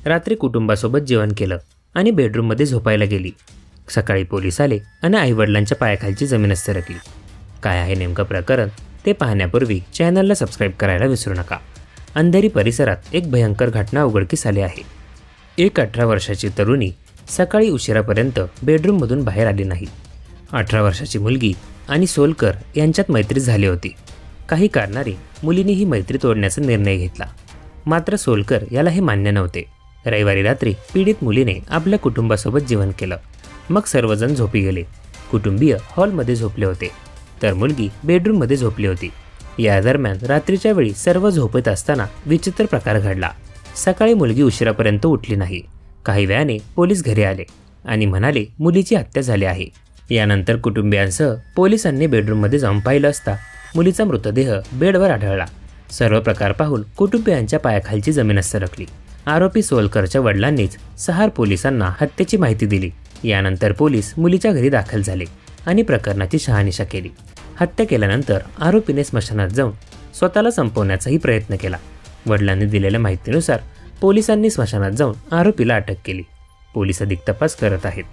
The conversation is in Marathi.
रात्री कुटुंबासोबत जेवण केलं आणि बेडरूममध्ये झोपायला गेली। सकाळी पोलीस आले आणि आईवडिलांच्या पायाखालची जमीनच सरकली। काय आहे नेमकं प्रकरण ते पाहण्यापूर्वी चॅनलला सबस्क्राईब करायला विसरू नका। अंधेरी परिसरात एक भयंकर घटना उघडकीस आली आहे। एक 18 वर्षाची तरुणी सकाळी उशिरापर्यंत बेडरूममधून बाहेर आली नाही। 18 वर्षाची मुलगी आणि सोलकर यांच्यात मैत्री झाली होती। काही कारणाने मुलीने ही मैत्री तोडण्याचा निर्णय घेतला, मात्र सोलकर याला हे मान्य नव्हते। रविवारी रात्री पीडित मुलीने आपल्या कुटुंबासोबत जेवण केलं। मग सर्वजण झोपी गेले। कुटुंबीय हॉलमध्ये झोपले होते, तर मुलगी बेडरूममध्ये झोपली होती। या दरम्यान रात्रीच्या वेळी सर्व झोपत असताना विचित्र प्रकार घडला। सकाळी मुलगी उशिरापर्यंत उठली नाही। काही वेळाने पोलीस घरी आले आणि म्हणाले मुलीची हत्या झाली आहे। यानंतर कुटुंबियांसह पोलिसांनी बेडरूममध्ये जाऊन पाहिलं असता मुलीचा मृतदेह बेडवर आढळला। सर्व प्रकार पाहून कुटुंबियांच्या पायाखालची जमीनच सरकली। आरोपी सोलकरच्या वडिलांनीच सहार पोलिसांना हत्येची माहिती दिली। यानंतर पोलीस मुलीच्या घरी दाखल झाले आणि प्रकरणाची शहानिशा केली। हत्या केल्यानंतर आरोपीने स्मशानात जाऊन स्वतःला संपवण्याचाही प्रयत्न केला। वडिलांनी दिलेल्या माहितीनुसार पोलिसांनी स्मशानात जाऊन आरोपीला अटक केली। पोलीस अधिक तपास करत आहेत।